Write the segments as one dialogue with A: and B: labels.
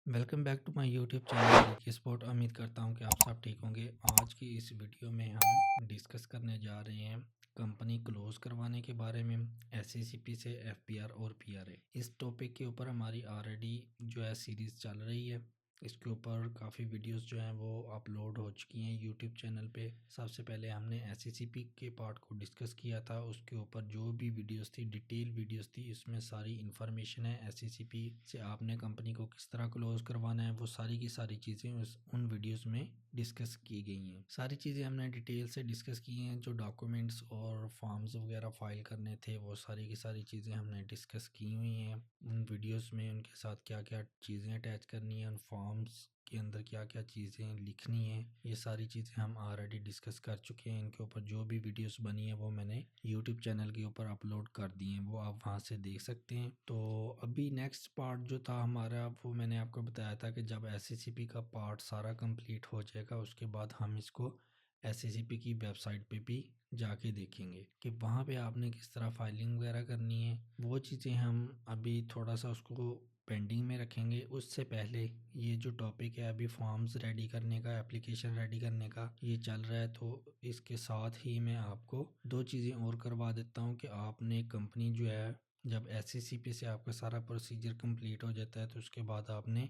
A: Welcome back to my YouTube channel की स्पोर्ट। उम्मीद करता हूँ कि आप सब ठीक होंगे। आज की इस वीडियो में हम डिस्कस करने जा रहे हैं कंपनी क्लोज करवाने के बारे में, एससीसीपी से एफपीआर और पीआरए। इस टॉपिक के ऊपर हमारी ऑलरेडी जो है सीरीज़ चल रही है। इसके ऊपर काफ़ी वीडियोस जो हैं वो अपलोड हो चुकी हैं यूट्यूब चैनल पे। सबसे पहले हमने एससीसीपी के पार्ट को डिस्कस किया था, उसके ऊपर जो भी वीडियोस थी, डिटेल वीडियोस थी, इसमें सारी इन्फॉर्मेशन है। एससीसीपी से आपने कंपनी को किस तरह क्लोज करवाना है, वो सारी की सारी चीज़ें उन वीडियोस में डिस्कस की गई हैं। सारी चीज़ें हमने डिटेल से डिस्कस की हैं। जो डॉक्यूमेंट्स और फॉर्म्स वगैरह फाइल करने थे, वो सारी की सारी चीज़ें हमने डिस्कस की हुई हैं उन वीडियोस में। उनके साथ क्या क्या चीज़ें अटैच करनी है, उन फॉर्म्स के अंदर क्या क्या चीज़ें लिखनी है, ये सारी चीज़ें हम ऑलरेडी डिस्कस कर चुके हैं। इनके ऊपर जो भी वीडियोस बनी है वो मैंने यूट्यूब चैनल के ऊपर अपलोड कर दी हैं, वो आप वहाँ से देख सकते हैं। तो अभी नेक्स्ट पार्ट जो था हमारा, वो मैंने आपको बताया था कि जब एससीसीपी का पार्ट सारा कंप्लीट हो जाएगा, उसके बाद हम इसको एससीसीपी की वेबसाइट पे भी जाके देखेंगे कि वहाँ पे आपने किस तरह फाइलिंग वगैरह करनी है। वो चीज़ें हम अभी थोड़ा सा उसको पेंडिंग में रखेंगे। उससे पहले ये जो टॉपिक है अभी फॉर्म्स रेडी करने का, एप्लीकेशन रेडी करने का, ये चल रहा है। तो इसके साथ ही मैं आपको दो चीज़ें और करवा देता हूँ कि आपने कंपनी जो है, जब एससीसीपी से आपका सारा प्रोसीजर कंप्लीट हो जाता है, तो उसके बाद आपने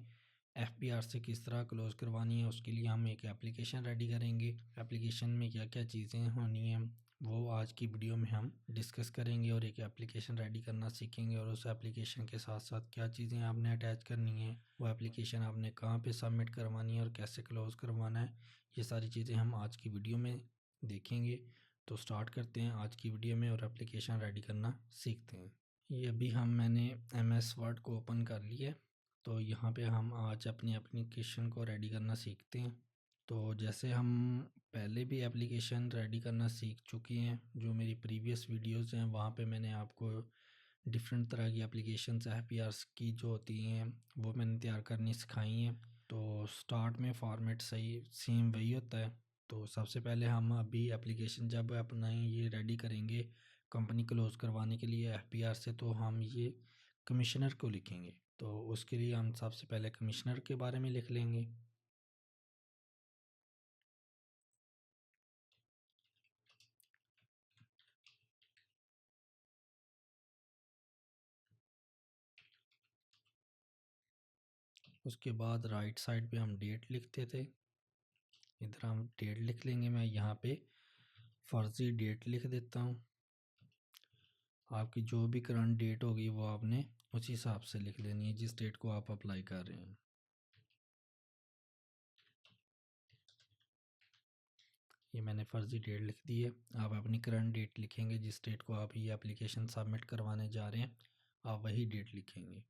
A: एफपीआर से किस तरह क्लोज करवानी है, उसके लिए हम एक एप्लीकेशन रेडी करेंगे। एप्लीकेशन में क्या क्या चीज़ें होनी हैं वो आज की वीडियो में हम डिस्कस करेंगे और एक एप्लीकेशन रेडी करना सीखेंगे। और उस एप्लीकेशन के साथ साथ क्या चीज़ें आपने अटैच करनी है, वो एप्लीकेशन आपने कहाँ पे सबमिट करवानी है और कैसे क्लोज करवाना है, ये सारी चीज़ें हम आज की वीडियो में देखेंगे। तो स्टार्ट करते हैं आज की वीडियो में और एप्लीकेशन रेडी करना सीखते हैं। ये अभी मैंने एमएस वर्ड को ओपन कर लिया है। तो यहाँ पे हम आज अपनी एप्लीकेशन को रेडी करना सीखते हैं। तो जैसे हम पहले भी एप्लीकेशन रेडी करना सीख चुके हैं, जो मेरी प्रीवियस वीडियोस हैं वहाँ पे मैंने आपको डिफरेंट तरह की एप्लीकेशंस एफपीआरस की जो होती हैं वो मैंने तैयार करनी सिखाई हैं। तो स्टार्ट में फॉर्मेट सही सेम वही होता है। तो सबसे पहले हम अभी एप्लीकेशन जब अपना ये रेडी करेंगे कंपनी क्लोज करवाने के लिए एफपीआर से, तो हम ये कमिश्नर को लिखेंगे। तो उसके लिए हम सबसे पहले कमिश्नर के बारे में लिख लेंगे। उसके बाद राइट साइड पे हम डेट लिखते थे, इधर हम डेट लिख लेंगे। मैं यहाँ पे फर्जी डेट लिख देता हूँ। आपकी जो भी करंट डेट होगी वो आपने उसी हिसाब से लिख लेनी है जिस डेट को आप अप्लाई कर रहे हैं। ये मैंने फ़र्ज़ी डेट लिख दी है। आप अपनी करंट डेट लिखेंगे, जिस डेट को आप ये एप्लीकेशन सबमिट करवाने जा रहे हैं आप वही डेट लिखेंगे।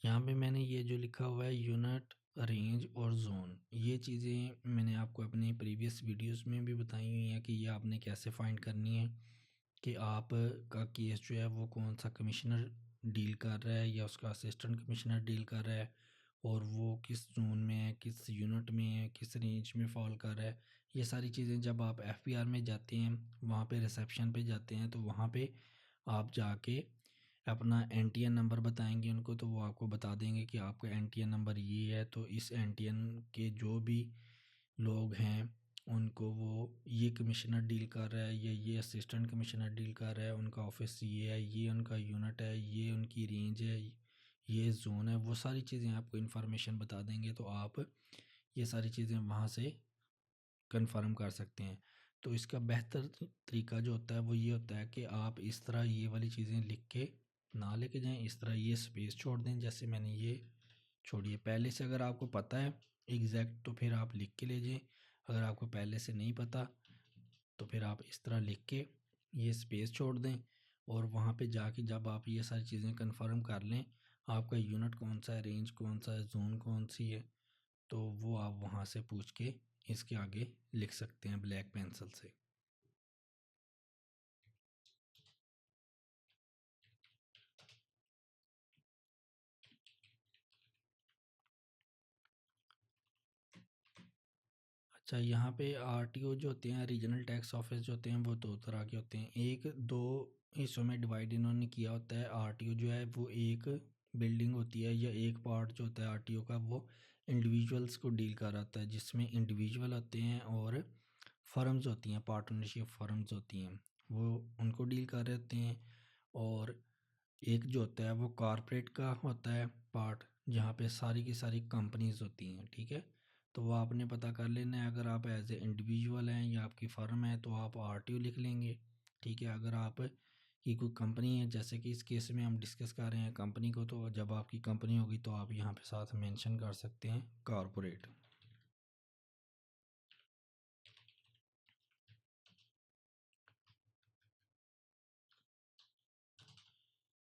A: यहाँ पे मैंने ये जो लिखा हुआ है यूनिट, रेंज और जोन, ये चीज़ें मैंने आपको अपने प्रीवियस वीडियोस में भी बताई हुई हैं कि ये आपने कैसे फाइंड करनी है कि आप का केस जो है वो कौन सा कमिश्नर डील कर रहा है या उसका असिस्टेंट कमिश्नर डील कर रहा है, और वो किस जोन में है, किस यूनिट में है, किस रेंज में फॉल कर रहा है। ये सारी चीज़ें जब आप एफपीआर में जाते हैं, वहाँ पे रिसेप्शन पे जाते हैं, तो वहाँ पे आप जाके अपना एनटीएन नंबर बताएंगे उनको, तो वो आपको बता देंगे कि आपका एनटीएन नंबर ये है। तो इस एनटीएन के जो भी लोग हैं उनको वो ये कमिश्नर डील कर रहा है या ये असिस्टेंट कमिश्नर डील कर रहा है, उनका ऑफिस ये है, ये उनका यूनिट है, ये उनकी रेंज है, ये जोन है, वो सारी चीज़ें आपको इन्फॉर्मेशन बता देंगे। तो आप ये सारी चीज़ें वहाँ से कंफर्म कर सकते हैं। तो इसका बेहतर तरीका जो होता है वो ये होता है कि आप इस तरह ये वाली चीज़ें लिख के ना लेके जाएं, इस तरह ये स्पेस छोड़ दें जैसे मैंने ये छोड़िए। पहले से अगर आपको पता है एग्जैक्ट तो फिर आप लिख के ले जाएं, अगर आपको पहले से नहीं पता तो फिर आप इस तरह लिख के ये स्पेस छोड़ दें। और वहाँ पे जाके जब आप ये सारी चीज़ें कंफर्म कर लें, आपका यूनिट कौन सा है, रेंज कौन सा है, जोन कौन सी है, तो वो आप वहाँ से पूछ के इसके आगे लिख सकते हैं ब्लैक पेंसिल से। अच्छा, यहाँ पे आरटीओ जो होते हैं, रीजनल टैक्स ऑफिस जो होते हैं, वो दो तरह के होते हैं। एक दो हिस्सों में डिवाइड इन्होंने किया होता है। आरटीओ जो है वो एक बिल्डिंग होती है, या एक पार्ट जो होता है आरटीओ का, वो इंडिविजुअल्स को डील कर रहा होता है, जिसमें इंडिविजुअल होते हैं और फर्म्स होती हैं, पार्टनरशिप फर्म्स होती हैं, वो उनको डील कर रहे होते हैं। और एक जो होता है वो कॉरपोरेट का होता है पार्ट, जहाँ पे सारी की सारी कंपनीज होती हैं। ठीक है, तो वो आपने पता कर लेना है। अगर आप एज ए इंडिविजुअल हैं या आपकी फ़र्म है तो आप आरटीओ लिख लेंगे। ठीक है, अगर आप की कोई कंपनी है, जैसे कि इस केस में हम डिस्कस कर रहे हैं कंपनी को, तो जब आपकी कंपनी होगी तो आप यहाँ पे साथ मेंशन कर सकते हैं कॉरपोरेट।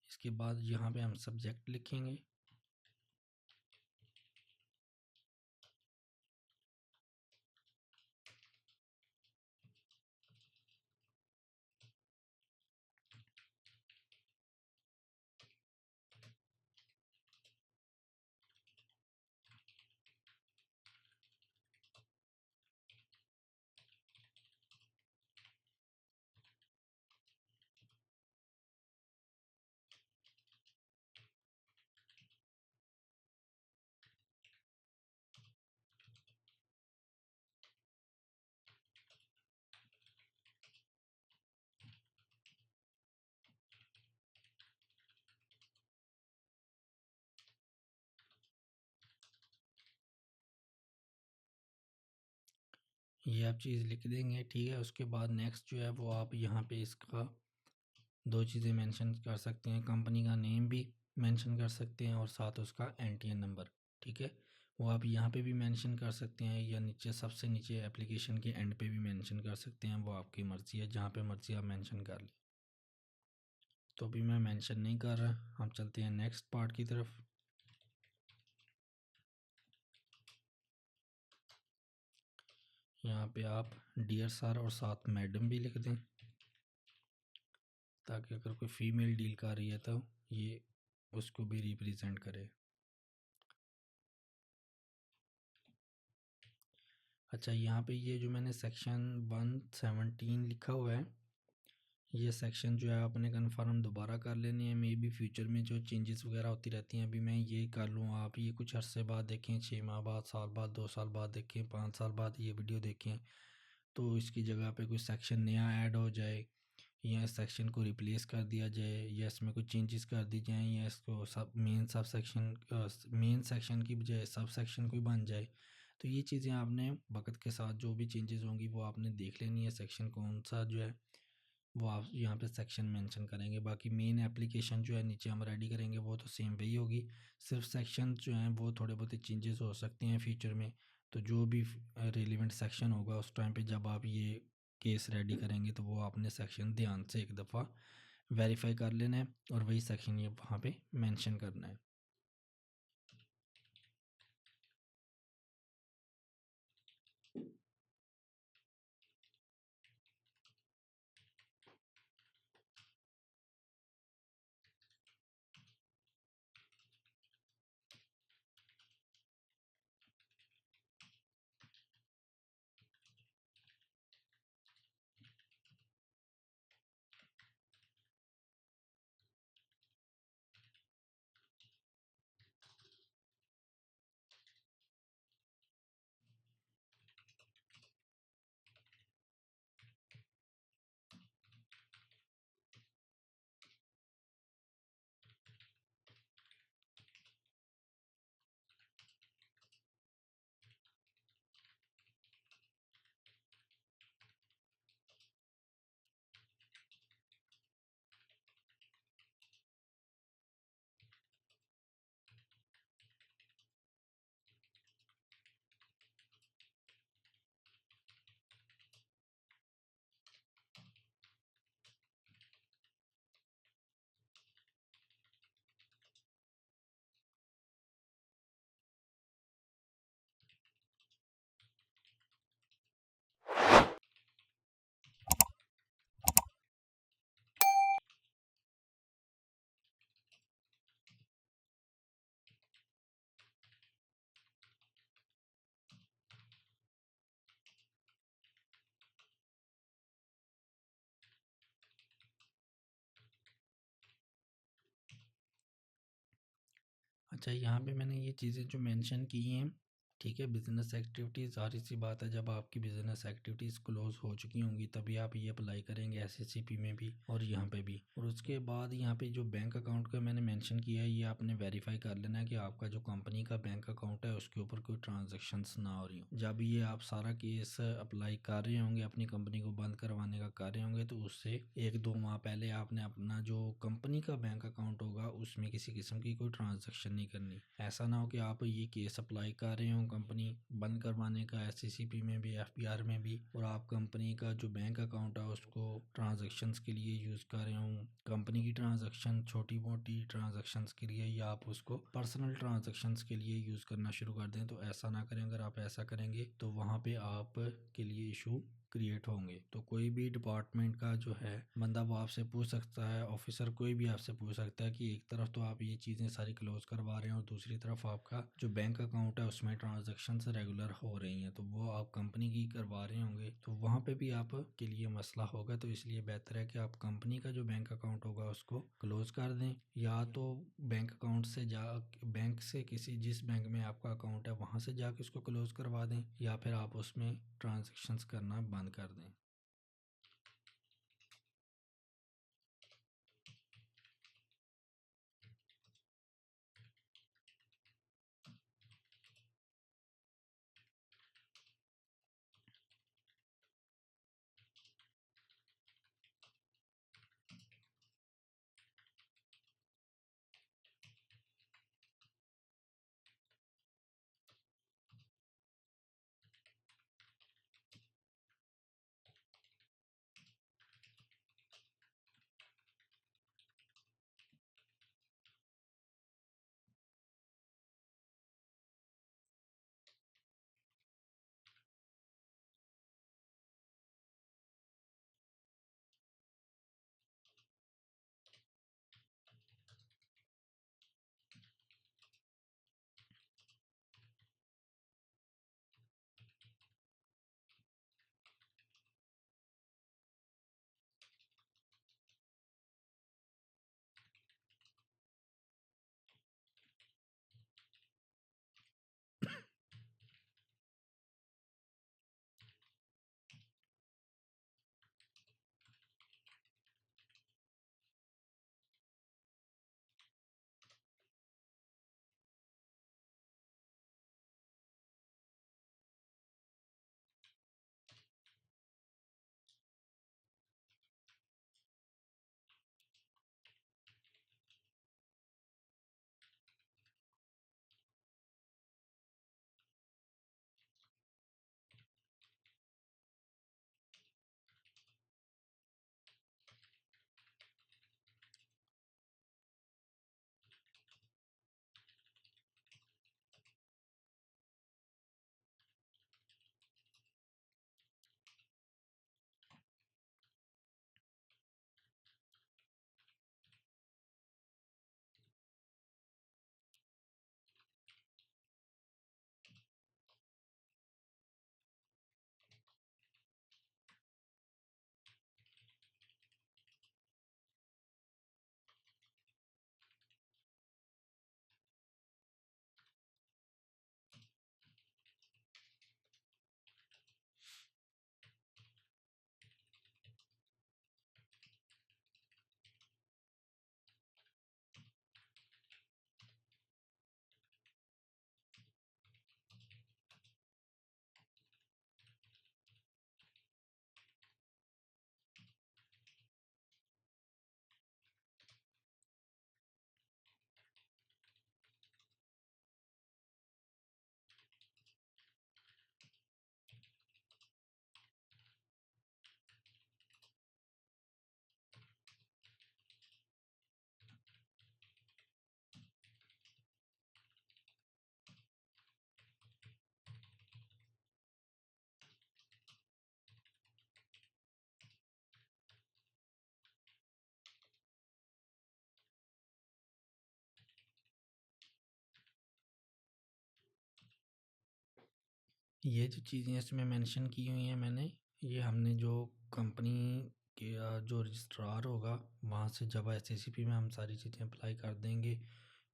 A: इसके बाद यहाँ पे हम सब्जेक्ट लिखेंगे। ये आप चीज़ लिख देंगे। ठीक है, उसके बाद नेक्स्ट जो है वो आप यहाँ पे इसका दो चीज़ें मेंशन कर सकते हैं, कंपनी का नेम भी मेंशन कर सकते हैं और साथ उसका एनटीएन नंबर। ठीक है, वो आप यहाँ पे भी मेंशन कर सकते हैं, या नीचे सबसे नीचे एप्लीकेशन के एंड पे भी मेंशन कर सकते हैं, वो आपकी मर्ज़ी है, जहाँ पे मर्ज़ी आप मेंशन कर लें। तो अभी मैं मेंशन नहीं कर रहा, हम चलते हैं नेक्स्ट पार्ट की तरफ। यहाँ पे आप डियर सर और साथ मैडम भी लिख दें, ताकि अगर कोई फ़ीमेल डील कर रही है तो ये उसको भी रिप्रेजेंट करे। अच्छा, यहाँ पे ये जो मैंने सेक्शन 117 लिखा हुआ है, ये सेक्शन जो है आपने कन्फर्म दोबारा कर लेनी है। मे बी फ्यूचर में जो चेंजेस वगैरह होती रहती हैं, अभी मैं ये कर लूँ, आप ये कुछ अरसे बाद देखें, 6 माह बाद, साल बाद, 2 साल बाद देखें, 5 साल बाद ये वीडियो देखें, तो इसकी जगह पे कोई सेक्शन नया ऐड हो जाए, या इस सेक्शन को रिप्लेस कर दिया जाए, या इसमें कुछ चेंजेस कर दी जाएँ, या इसको मेन सेक्शन की बजाय सब सेक्शन कोई बन जाए, तो ये चीज़ें आपने वक्त के साथ जो भी चेंजेस होंगी वो आपने देख लेनी है। सेक्शन कौन सा जो है वो आप यहाँ पे सेक्शन मेंशन करेंगे। बाकी मेन एप्लीकेशन जो है नीचे हम रेडी करेंगे वो तो सेम वही होगी, सिर्फ सेक्शन जो हैं वो थोड़े बहुत चेंजेस हो सकते हैं फ्यूचर में। तो जो भी रेलिवेंट सेक्शन होगा उस टाइम पे जब आप ये केस रेडी करेंगे तो वो आपने सेक्शन ध्यान से एक दफ़ा वेरीफाई कर लेना है और वही सेक्शन ये वहाँ पे मेंशन करना है। अच्छा, यहाँ पे मैंने ये चीज़ें जो मेंशन की हैं, ठीक है, बिज़नेस एक्टिविटीज़, ज़ाहिर सी बात है जब आपकी बिज़नेस एक्टिविटीज़ क्लोज़ हो चुकी होंगी तभी आप ये अप्लाई करेंगे एसएससीपी में भी और यहाँ पे भी। और उसके बाद यहाँ पे जो बैंक अकाउंट का मैंने मेंशन किया है, ये आपने वेरीफाई कर लेना है कि आपका जो कंपनी का बैंक अकाउंट है उसके ऊपर कोई ट्रांजेक्शन्स ना हो रही हो। जब ये आप सारा केस अप्लाई कर रहे होंगे, अपनी कंपनी को बंद करवाने का कर रहे होंगे, तो उससे 1-2 माह पहले आपने अपना जो कंपनी का बैंक अकाउंट होगा उसमें किसी किस्म की कोई ट्रांजैक्शन नहीं करनी। ऐसा ना हो कि आप ये केस अप्लाई कर रहे हो कंपनी बंद करवाने का एससीसीपी में भी, एफपीआर में भी, और आप कंपनी का जो बैंक अकाउंट है उसको ट्रांजैक्शंस के लिए यूज़ कर रहे हो, कंपनी की ट्रांजैक्शन छोटी मोटी ट्रांजैक्शंस के लिए, या आप उसको पर्सनल ट्रांजैक्शंस के लिए यूज़ करना शुरू कर दें, तो ऐसा ना करें। अगर आप ऐसा करेंगे तो वहाँ पे आप के लिए इशू क्रिएट होंगे। तो कोई भी डिपार्टमेंट का जो है बंदा वो आपसे पूछ सकता है, ऑफिसर कोई भी आपसे पूछ सकता है कि एक तरफ तो आप ये चीज़ें सारी क्लोज करवा रहे हैं और दूसरी तरफ आपका जो बैंक अकाउंट है उसमें ट्रांजेक्शन रेगुलर हो रही हैं, तो वो आप कंपनी की करवा रहे होंगे, तो वहाँ पे भी आप के लिए मसला होगा। तो इसलिए बेहतर है कि आप कंपनी का जो बैंक अकाउंट होगा उसको क्लोज कर दें, या तो बैंक अकाउंट से जा बैंक से किसी जिस बैंक में आपका अकाउंट है वहाँ से जाके उसको क्लोज करवा दें, या फिर आप उसमें ट्रांजेक्शन्स करना बंद कर दें। ये जो चीज़ें इसमें मेंशन की हुई हैं मैंने, ये हमने जो कंपनी के जो रजिस्ट्रार होगा वहाँ से जब एसएससीपी में हम सारी चीज़ें अप्लाई कर देंगे,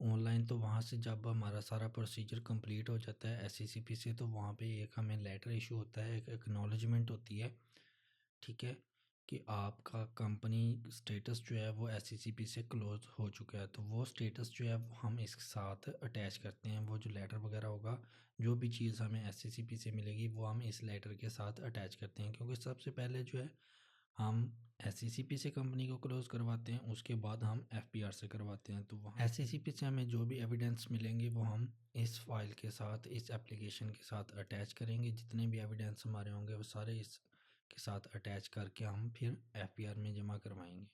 A: ऑनलाइन तो वहाँ से जब हमारा सारा प्रोसीजर कंप्लीट हो जाता है एससीसीपी से, तो वहाँ पे एक हमें लेटर इशू होता है, एक एक्नॉलेजमेंट होती है, ठीक है, कि आपका कंपनी स्टेटस जो है वो एससीसीपी से क्लोज हो चुका है। तो वो स्टेटस जो है वो हम इसके साथ अटैच करते हैं। वो जो लेटर वगैरह होगा, जो भी चीज़ हमें एससीसीपी से मिलेगी वो हम इस लेटर के साथ अटैच करते हैं, क्योंकि सबसे पहले जो है हम एससीसीपी से कंपनी को क्लोज़ करवाते हैं, उसके बाद हम एफपीआर से करवाते हैं। तो वहाँ एससीसीपी से हमें जो भी एविडेंस मिलेंगे वो हम इस फाइल के साथ, इस एप्लीकेशन के साथ अटैच करेंगे। जितने भी एविडेंस हमारे होंगे वो सारे इस के साथ अटैच करके हम फिर एफपीआर में जमा करवाएंगे।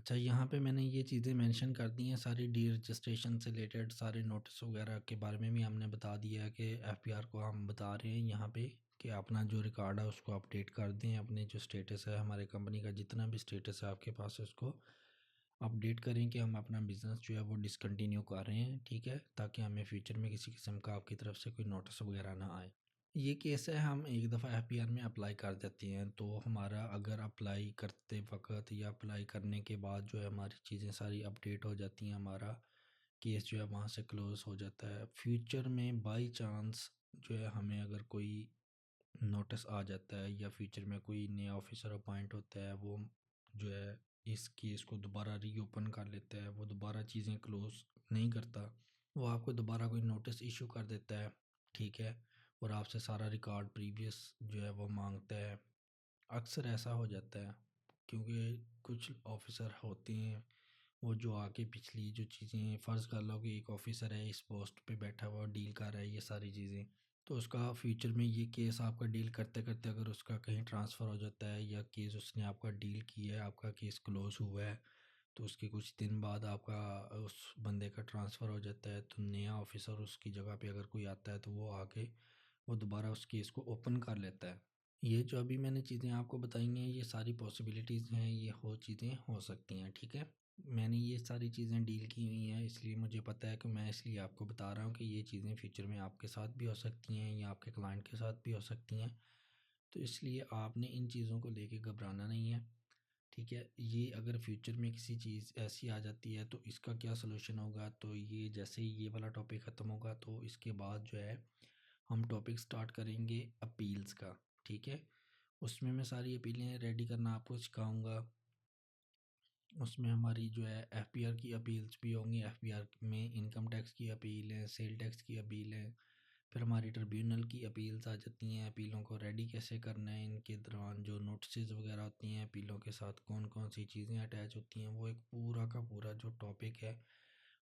A: अच्छा, यहाँ पे मैंने ये चीज़ें मेंशन कर दी हैं सारी, डी रजिस्ट्रेशन से रिलेटेड सारे नोटिस वगैरह के बारे में भी हमने बता दिया है कि एफपीआर को हम बता रहे हैं यहाँ पे कि अपना जो रिकॉर्ड है उसको अपडेट कर दें, अपने जो स्टेटस है हमारे कंपनी का जितना भी स्टेटस है आपके पास है उसको अपडेट करें कि हम अपना बिज़नेस जो है वो डिसकंटिन्यू कर रहे हैं, ठीक है, ताकि हमें फ्यूचर में किसी किस्म का आपकी तरफ से कोई नोटिस वगैरह ना आए। ये केस है, हम एक दफ़ा एफपीआर में अप्लाई कर देते हैं तो हमारा अगर अप्लाई करते वक्त या अप्लाई करने के बाद जो है हमारी चीज़ें सारी अपडेट हो जाती हैं, हमारा केस जो है वहाँ से क्लोज़ हो जाता है। फ्यूचर में बाय चांस जो है हमें अगर कोई नोटिस आ जाता है या फ्यूचर में कोई नया ऑफिसर अपॉइंट होता है, वो जो है इस केस को दोबारा रीओपन कर लेता है, वो दोबारा चीज़ें क्लोज़ नहीं करता, वो आपको दोबारा कोई नोटिस इशू कर देता है, ठीक है, और आपसे सारा रिकॉर्ड प्रीवियस जो है वो मांगता है। अक्सर ऐसा हो जाता है क्योंकि कुछ ऑफिसर होते हैं वो जो आके पिछली जो चीज़ें, फ़र्ज़ कर लो कि एक ऑफिसर है इस पोस्ट पे बैठा हुआ डील कर रहा है ये सारी चीज़ें, तो उसका फ्यूचर में ये केस आपका डील करते करते अगर उसका कहीं ट्रांसफ़र हो जाता है या केस उसने आपका डील किया है, आपका केस क्लोज़ हुआ है, तो उसके कुछ दिन बाद आपका उस बंदे का ट्रांसफ़र हो जाता है, तो नया ऑफिसर उसकी जगह पे अगर कोई आता है तो वो आके वो दोबारा उस केस को ओपन कर लेता है। ये जो अभी मैंने चीज़ें आपको बताई हैं ये सारी पॉसिबिलिटीज़ हैं, ये हो चीज़ें हो सकती हैं, ठीक है। मैंने ये सारी चीज़ें डील की हुई हैं इसलिए मुझे पता है कि मैं इसलिए आपको बता रहा हूँ कि ये चीज़ें फ्यूचर में आपके साथ भी हो सकती हैं या आपके क्लाइंट के साथ भी हो सकती हैं। तो इसलिए आपने इन चीज़ों को लेके घबराना नहीं है, ठीक है। ये अगर फ्यूचर में किसी चीज़ ऐसी आ जाती है तो इसका क्या सलूशन होगा, तो ये जैसे ही ये वाला टॉपिक ख़त्म होगा तो इसके बाद जो है हम टॉपिक स्टार्ट करेंगे अपील्स का, ठीक है। उसमें मैं सारी अपीलें रेडी करना आपको सिखाऊंगा। उसमें हमारी जो है एफपीआर की अपील्स भी होंगी, एफपीआर में इनकम टैक्स की अपील है, सेल टैक्स की अपील है, फिर हमारी ट्रिब्यूनल की अपील्स आ जाती हैं, अपीलों को रेडी कैसे करना है, इनके दौरान जो नोटिस वगैरह होती हैं अपीलों के साथ कौन कौन सी चीज़ें अटैच होती हैं, वो एक पूरा का पूरा जो टॉपिक है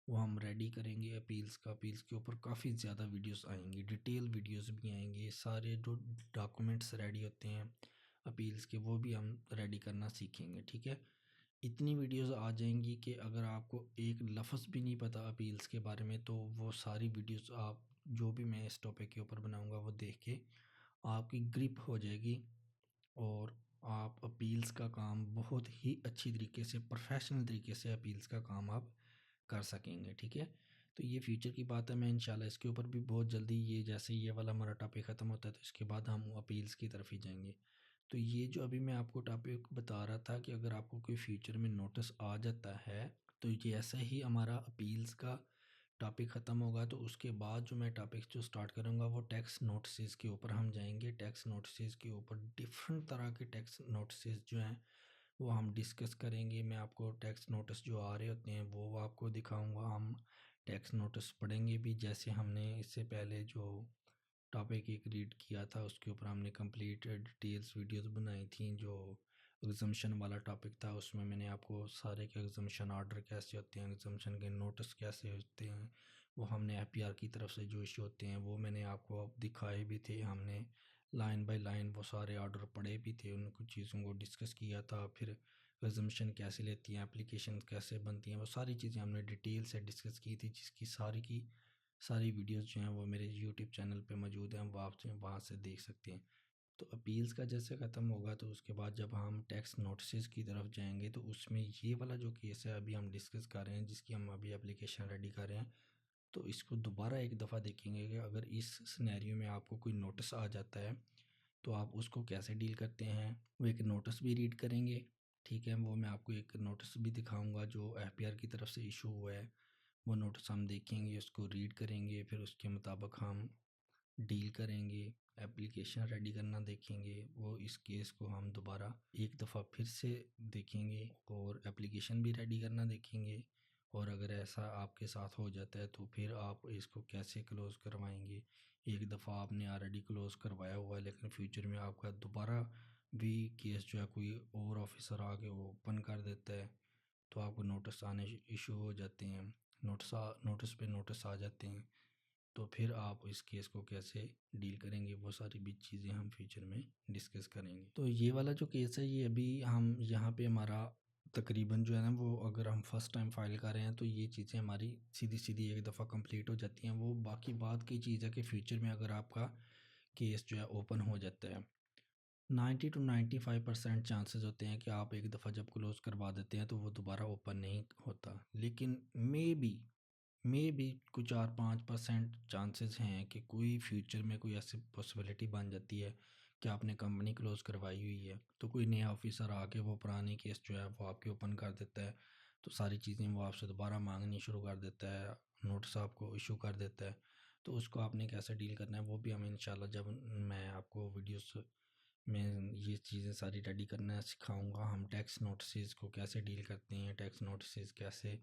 A: वो हम रेडी करेंगे अपील्स का। अपील्स के ऊपर काफ़ी ज़्यादा वीडियोस आएंगी, डिटेल वीडियोस भी आएंगी, सारे जो डॉक्यूमेंट्स रेडी होते हैं अपील्स के वो भी हम रेडी करना सीखेंगे, ठीक है। इतनी वीडियोस आ जाएंगी कि अगर आपको एक लफ्ज़ भी नहीं पता अपील्स के बारे में तो वो सारी वीडियोस आप जो भी मैं इस टॉपिक के ऊपर बनाऊंगा वो देख के आपकी ग्रिप हो जाएगी और आप अपील्स का काम बहुत ही अच्छी तरीके से, प्रोफेशनल तरीके से अपील्स का काम आप कर सकेंगे, ठीक है। तो ये फ्यूचर की बात है, मैं इंशाल्लाह इसके ऊपर भी बहुत जल्दी, ये जैसे ये वाला हमारा टॉपिक ख़त्म होता है तो इसके बाद हम अपील्स की तरफ ही जाएंगे। तो ये जो अभी मैं आपको टॉपिक बता रहा था कि अगर आपको कोई फ्यूचर में नोटिस आ जाता है तो ये ऐसा ही हमारा अपील्स का टॉपिक ख़त्म होगा तो उसके बाद जो मैं टॉपिक जो स्टार्ट करूँगा वो टैक्स नोटिस के ऊपर हम जाएंगे। टैक्स नोटिस के ऊपर डिफरेंट तरह के टैक्स नोटिस जो हैं वो हम डिस्कस करेंगे। मैं आपको टैक्स नोटिस जो आ रहे होते हैं वो आपको दिखाऊंगा। हम टैक्स नोटिस पढ़ेंगे भी, जैसे हमने इससे पहले जो टॉपिक एक रीड किया था उसके ऊपर हमने कंप्लीट डिटेल्स वीडियोस बनाई थी। जो एग्जामेशन वाला टॉपिक था उसमें मैंने आपको सारे के एग्जामेशन आर्डर कैसे होते हैं, एग्जामेशन के नोटिस कैसे होते हैं, वो हमने एफपीआर की तरफ से जो इशू होते हैं वो मैंने आपको अब दिखाए भी थे। हमने लाइन बाय लाइन वो सारे ऑर्डर पढ़े भी थे, उन कुछ चीज़ों को डिस्कस किया था। फिर एग्जामेशन कैसे लेती हैं, एप्लीकेशन कैसे बनती हैं, वो सारी चीज़ें हमने डिटेल से डिस्कस की थी, जिसकी सारी की सारी वीडियोस जो हैं वो मेरे यूट्यूब चैनल पे मौजूद हैं, वो आप जो वहाँ से देख सकते हैं। तो अपील्स का जैसे ख़त्म होगा तो उसके बाद जब हम टैक्स नोटिस की तरफ जाएंगे तो उसमें ये वाला जो केस है अभी हम डिस्कस कर रहे हैं, जिसकी हम अभी एप्लीकेशन रेडी कर रहे हैं, तो इसको दोबारा एक दफ़ा देखेंगे कि अगर इस सिनेरियो में आपको कोई नोटिस आ जाता है तो आप उसको कैसे डील करते हैं। वो एक नोटिस भी रीड करेंगे, ठीक है, वो मैं आपको एक नोटिस भी दिखाऊंगा जो एफपीआर की तरफ से इशू हुआ है। वो नोटिस हम देखेंगे, उसको रीड करेंगे, फिर उसके मुताबिक हम डील करेंगे, एप्लीकेशन रेडी करना देखेंगे। वो इस केस को हम दोबारा एक दफ़ा फिर से देखेंगे और एप्लीकेशन भी रेडी करना देखेंगे। और अगर ऐसा आपके साथ हो जाता है तो फिर आप इसको कैसे क्लोज़ करवाएंगे। एक दफ़ा आपने ऑलरेडी क्लोज़ करवाया हुआ है लेकिन फ्यूचर में आपका दोबारा भी केस जो है कोई और ऑफिसर आके वो ओपन कर देता है तो आपको नोटिस आने इशू हो जाते हैं, नोटिस पे नोटिस आ जाते हैं, तो फिर आप इस केस को कैसे डील करेंगे वो सारी भी चीज़ें हम फ्यूचर में डिस्कस करेंगे। तो ये वाला जो केस है ये अभी हम यहाँ पे हमारा तकरीबन जो है ना वो अगर हम फर्स्ट टाइम फाइल कर रहे हैं तो ये चीज़ें हमारी सीधी सीधी एक दफ़ा कंप्लीट हो जाती हैं। वो बाकी बात की चीज़ है कि फ्यूचर में अगर आपका केस जो है ओपन हो जाता है, 90 टू 95% चांसेस होते हैं कि आप एक दफ़ा जब क्लोज़ करवा देते हैं तो वो दोबारा ओपन नहीं होता। लेकिन मे बी कुछ 4-5% चांसेस हैं कि कोई फ्यूचर में कोई ऐसी पॉसिबिलिटी बन जाती है कि आपने कंपनी क्लोज़ करवाई हुई है, तो कोई नया ऑफिसर आके वो पुरानी केस जो है वो आपके ओपन कर देता है। तो सारी चीज़ें वो आपसे दोबारा मांगनी शुरू कर देता है, नोटिस आपको इशू कर देता है। तो उसको आपने कैसे डील करना है वो भी हम इंशाल्लाह जब मैं आपको वीडियोस में ये चीज़ें सारी रेडी करना सिखाऊंगा। हम टैक्स नोटिस को कैसे डील करते हैं, टैक्स नोटिस कैसे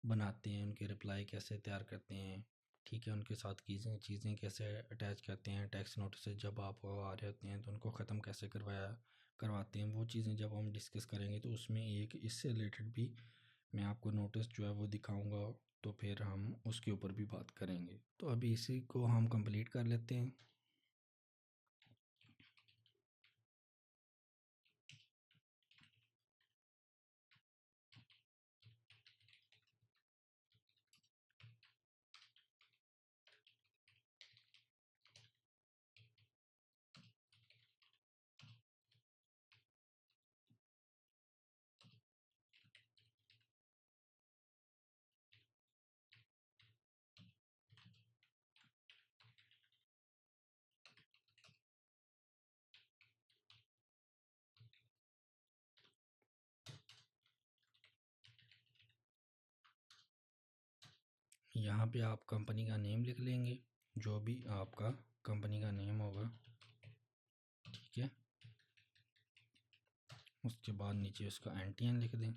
A: बनाते हैं, उनके रिप्लाई कैसे तैयार करते हैं, ठीक है, उनके साथ चीज़ें चीज़ें कैसे अटैच करते हैं, टैक्स नोटिस जब आपको आ रहे होते हैं तो उनको ख़त्म कैसे करवाते हैं, वो चीज़ें जब हम डिस्कस करेंगे तो उसमें एक इससे रिलेटेड भी मैं आपको नोटिस जो है वो दिखाऊंगा। तो फिर हम उसके ऊपर भी बात करेंगे। तो अभी इसी को हम कंप्लीट कर लेते हैं। यहाँ पे आप कंपनी का नेम लिख लेंगे, जो भी आपका कंपनी का नेम होगा, ठीक है। उसके बाद नीचे उसका एनटीएन लिख दें।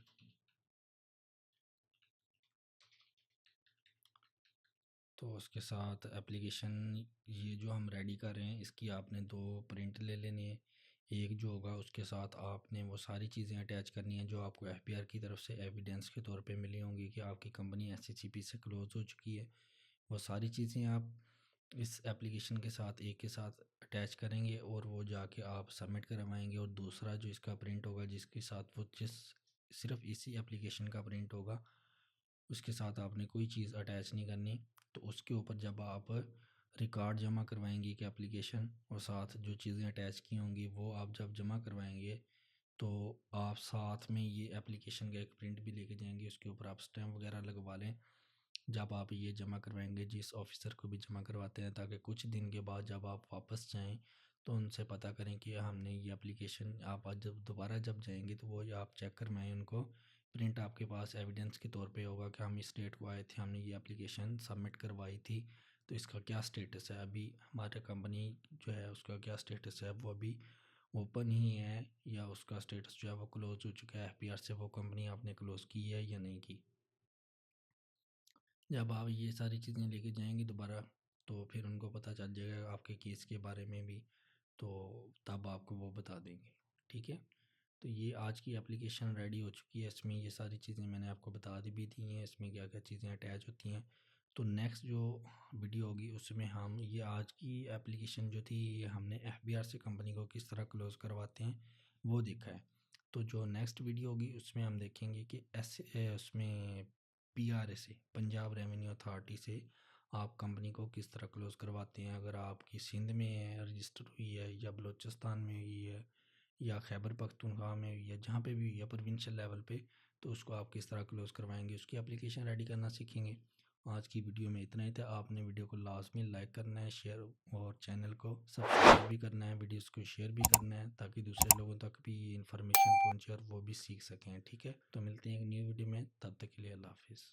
A: तो उसके साथ एप्लीकेशन ये जो हम रेडी कर रहे हैं इसकी आपने 2 प्रिंट ले लेने हैं। एक जो होगा उसके साथ आपने वो सारी चीज़ें अटैच करनी है जो आपको एफबीआर की तरफ से एविडेंस के तौर पे मिली होंगी कि आपकी कंपनी एससीसीपी से क्लोज़ हो चुकी है। वो सारी चीज़ें आप इस एप्लीकेशन के साथ एक के साथ अटैच करेंगे और वो जाके आप सबमिट करवाएंगे। और दूसरा जो इसका प्रिंट होगा जिसके साथ वो जिस सिर्फ इसी एप्लीकेशन का प्रिंट होगा, उसके साथ आपने कोई चीज़ अटैच नहीं करनी। तो उसके ऊपर जब आप रिकॉर्ड जमा करवाएंगे कि एप्लीकेशन और साथ जो चीज़ें अटैच की होंगी वो आप जब जमा करवाएंगे तो आप साथ में ये एप्लीकेशन का एक प्रिंट भी लेके जाएंगे, उसके ऊपर आप स्टैम्प वगैरह लगवा लें जब आप ये जमा करवाएंगे जिस ऑफिसर को भी जमा करवाते हैं, ताकि कुछ दिन के बाद जब आप वापस जाएं तो उनसे पता करें कि हमने ये एप्लीकेशन, आप आज जब दोबारा जब जाएंगे तो वो आप चेक करवाएं उनको। प्रिंट आपके पास एविडेंस के तौर पे होगा कि हम इस डेट को आए थे, हमने ये एप्लीकेशन सबमिट करवाई थी। तो इसका क्या स्टेटस है, अभी हमारे कंपनी जो है उसका क्या स्टेटस है, वो अभी ओपन ही है या उसका स्टेटस जो है वो क्लोज़ हो चुका है, एफपीआर से वो कंपनी आपने क्लोज़ की है या नहीं की। जब आप ये सारी चीज़ें लेके जाएंगे दोबारा तो फिर उनको पता चल जाएगा आपके केस के बारे में भी, तो तब आपको वो बता देंगे, ठीक है। तो ये आज की एप्लीकेशन रेडी हो चुकी है, इसमें ये सारी चीज़ें मैंने आपको बता दी भी दी हैं, इसमें क्या क्या चीज़ें अटैच होती हैं। तो नेक्स्ट जो वीडियो होगी उसमें हम ये आज की एप्लीकेशन जो थी ये हमने एफबीआर से कंपनी को किस तरह क्लोज़ करवाते हैं वो देखा है। तो जो नेक्स्ट वीडियो होगी उसमें हम देखेंगे कि ऐसे उसमें पीआरए से, पंजाब रेवेन्यू अथॉरिटी से आप कंपनी को किस तरह क्लोज़ करवाते हैं। अगर आपकी सिंध में है रजिस्टर हुई है या बलूचिस्तान में हुई है या खैबर पख्तूनख्वा में हुई है, जहाँ पे भी हुई है प्रोविंशियल लेवल पे, तो उसको आप किस तरह क्लोज़ करवाएंगे, उसकी एप्लीकेशन रेडी करना सीखेंगे। आज की वीडियो में इतना ही था। आपने वीडियो को लाजमी लाइक करना है, शेयर और चैनल को सब्सक्राइब भी करना है, वीडियोस को शेयर भी करना है ताकि दूसरे लोगों तक भी ये इन्फॉर्मेशन पहुँचे और वो भी सीख सकें, ठीक है। तो मिलते हैं एक न्यू वीडियो में, तब तक के लिए अल्लाह हाफिज़।